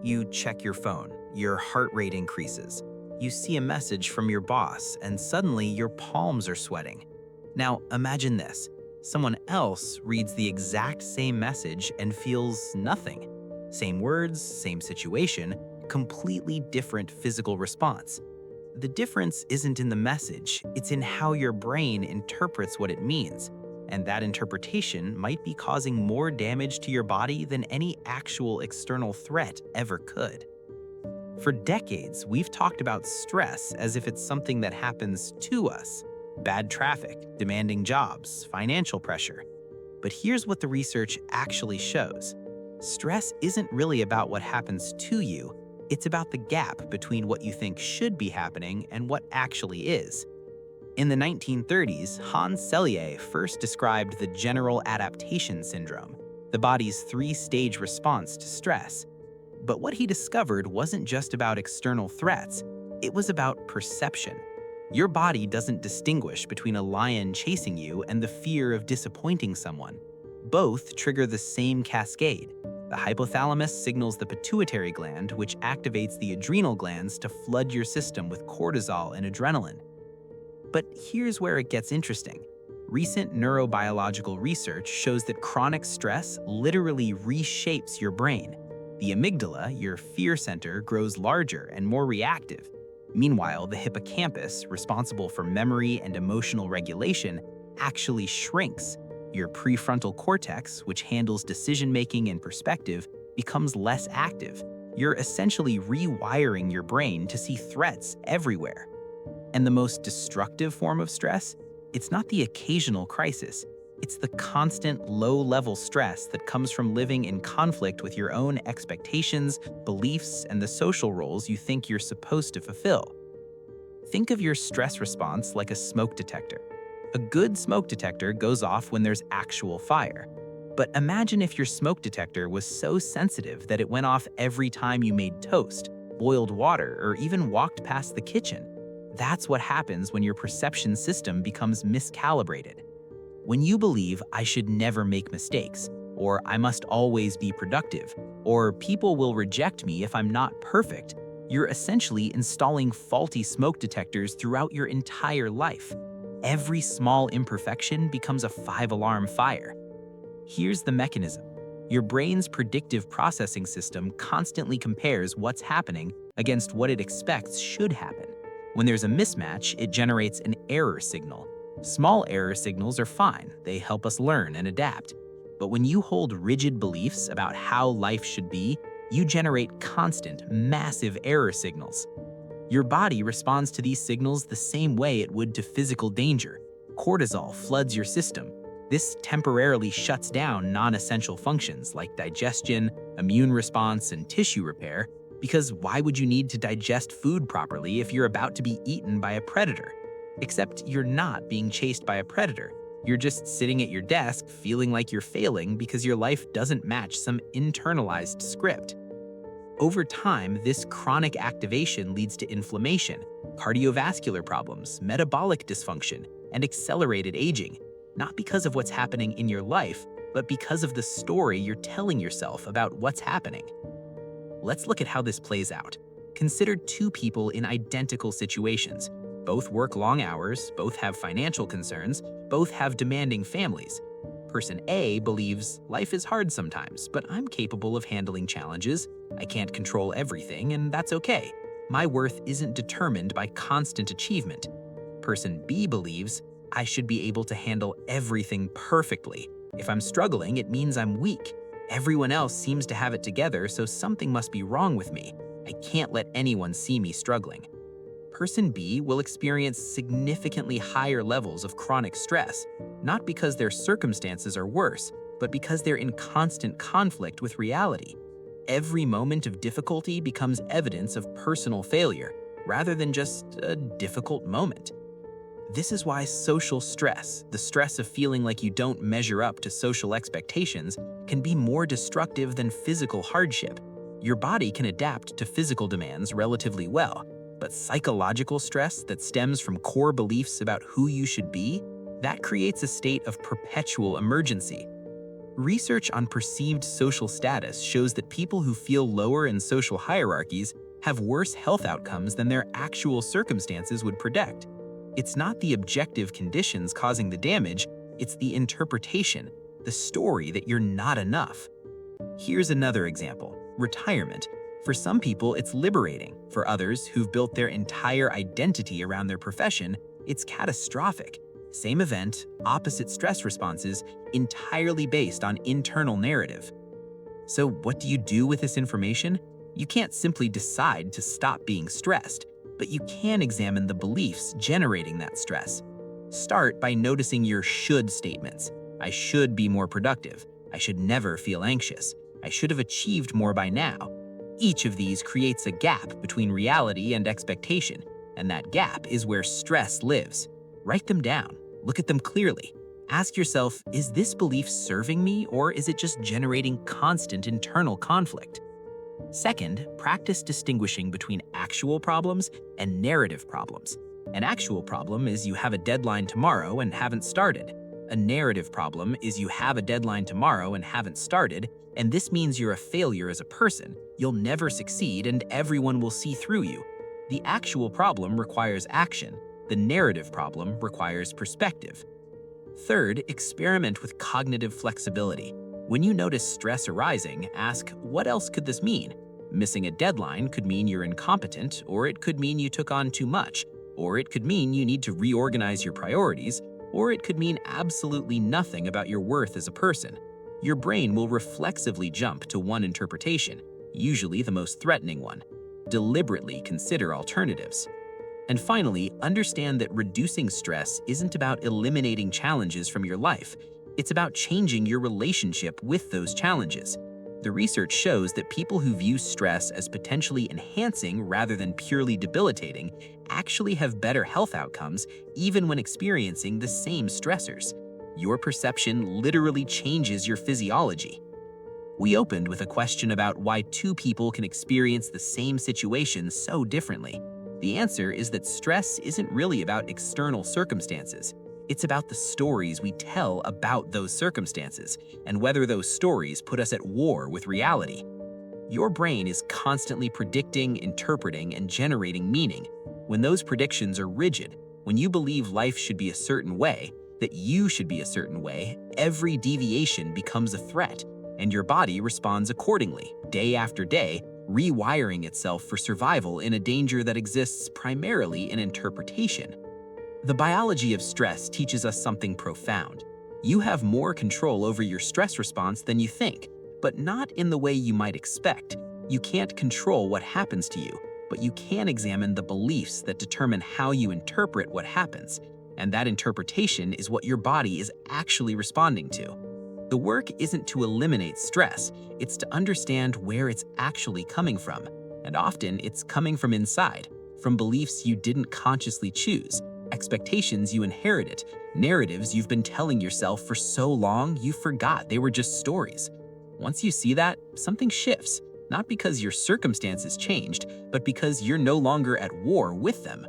You check your phone, your heart rate increases. You see a message from your boss, and suddenly your palms are sweating. Now, imagine this. Someone else reads the exact same message and feels nothing. Same words, same situation, completely different physical response. The difference isn't in the message, it's in how your brain interprets what it means. And that interpretation might be causing more damage to your body than any actual external threat ever could. For decades, we've talked about stress as if it's something that happens to us. Bad traffic, demanding jobs, financial pressure. But here's what the research actually shows. Stress isn't really about what happens to you, it's about the gap between what you think should be happening and what actually is. In the 1930s, Hans Selye first described the general adaptation syndrome, the body's three-stage response to stress. But what he discovered wasn't just about external threats, it was about perception. Your body doesn't distinguish between a lion chasing you and the fear of disappointing someone. Both trigger the same cascade. The hypothalamus signals the pituitary gland, which activates the adrenal glands to flood your system with cortisol and adrenaline. But here's where it gets interesting. Recent neurobiological research shows that chronic stress literally reshapes your brain. The amygdala, your fear center, grows larger and more reactive. Meanwhile, the hippocampus, responsible for memory and emotional regulation, actually shrinks. Your prefrontal cortex, which handles decision-making and perspective, becomes less active. You're essentially rewiring your brain to see threats everywhere. And the most destructive form of stress? It's not the occasional crisis. It's the constant low-level stress that comes from living in conflict with your own expectations, beliefs, and the social roles you think you're supposed to fulfill. Think of your stress response like a smoke detector. A good smoke detector goes off when there's actual fire. But imagine if your smoke detector was so sensitive that it went off every time you made toast, boiled water, or even walked past the kitchen. That's what happens when your perception system becomes miscalibrated. When you believe I should never make mistakes, or I must always be productive, or people will reject me if I'm not perfect, you're essentially installing faulty smoke detectors throughout your entire life. Every small imperfection becomes a 5-alarm fire. Here's the mechanism. Your brain's predictive processing system constantly compares what's happening against what it expects should happen. When there's a mismatch, it generates an error signal. Small error signals are fine, they help us learn and adapt. But when you hold rigid beliefs about how life should be, you generate constant, massive error signals. Your body responds to these signals the same way it would to physical danger. Cortisol floods your system. This temporarily shuts down non-essential functions like digestion, immune response, and tissue repair, because why would you need to digest food properly if you're about to be eaten by a predator? Except you're not being chased by a predator. You're just sitting at your desk feeling like you're failing because your life doesn't match some internalized script. Over time, this chronic activation leads to inflammation, cardiovascular problems, metabolic dysfunction, and accelerated aging, not because of what's happening in your life, but because of the story you're telling yourself about what's happening. Let's look at how this plays out. Consider two people in identical situations. Both work long hours, both have financial concerns, both have demanding families. Person A believes life is hard sometimes, but I'm capable of handling challenges. I can't control everything, and that's okay. My worth isn't determined by constant achievement. Person B believes I should be able to handle everything perfectly. If I'm struggling, it means I'm weak. Everyone else seems to have it together, so something must be wrong with me. I can't let anyone see me struggling. Person B will experience significantly higher levels of chronic stress, not because their circumstances are worse, but because they're in constant conflict with reality. Every moment of difficulty becomes evidence of personal failure, rather than just a difficult moment. This is why social stress, the stress of feeling like you don't measure up to social expectations, can be more destructive than physical hardship. Your body can adapt to physical demands relatively well, but psychological stress that stems from core beliefs about who you should be, that creates a state of perpetual emergency. Research on perceived social status shows that people who feel lower in social hierarchies have worse health outcomes than their actual circumstances would predict. It's not the objective conditions causing the damage, it's the interpretation, the story that you're not enough. Here's another example: retirement. For some people, it's liberating. For others, who've built their entire identity around their profession, it's catastrophic. Same event, opposite stress responses, entirely based on internal narrative. So what do you do with this information? You can't simply decide to stop being stressed, but you can examine the beliefs generating that stress. Start by noticing your should statements. I should be more productive. I should never feel anxious. I should have achieved more by now. Each of these creates a gap between reality and expectation, and that gap is where stress lives. Write them down. Look at them clearly. Ask yourself, is this belief serving me, or is it just generating constant internal conflict? Second, practice distinguishing between actual problems and narrative problems. An actual problem is you have a deadline tomorrow and haven't started. A narrative problem is you have a deadline tomorrow and haven't started, and this means you're a failure as a person. You'll never succeed and everyone will see through you. The actual problem requires action. The narrative problem requires perspective. Third, experiment with cognitive flexibility. When you notice stress arising, ask, what else could this mean? Missing a deadline could mean you're incompetent, or it could mean you took on too much, or it could mean you need to reorganize your priorities, or it could mean absolutely nothing about your worth as a person. Your brain will reflexively jump to one interpretation, usually the most threatening one. Deliberately consider alternatives. And finally, understand that reducing stress isn't about eliminating challenges from your life. It's about changing your relationship with those challenges. The research shows that people who view stress as potentially enhancing rather than purely debilitating actually have better health outcomes even when experiencing the same stressors. Your perception literally changes your physiology. We opened with a question about why two people can experience the same situation so differently. The answer is that stress isn't really about external circumstances. It's about the stories we tell about those circumstances and whether those stories put us at war with reality. Your brain is constantly predicting, interpreting, and generating meaning. When those predictions are rigid, when you believe life should be a certain way, that you should be a certain way, every deviation becomes a threat, and your body responds accordingly, day after day, rewiring itself for survival in a danger that exists primarily in interpretation. The biology of stress teaches us something profound. You have more control over your stress response than you think, but not in the way you might expect. You can't control what happens to you, but you can examine the beliefs that determine how you interpret what happens, and that interpretation is what your body is actually responding to. The work isn't to eliminate stress, it's to understand where it's actually coming from. And often it's coming from inside, from beliefs you didn't consciously choose, expectations you inherited, narratives you've been telling yourself for so long you forgot they were just stories. Once you see that, something shifts, not because your circumstances changed, but because you're no longer at war with them.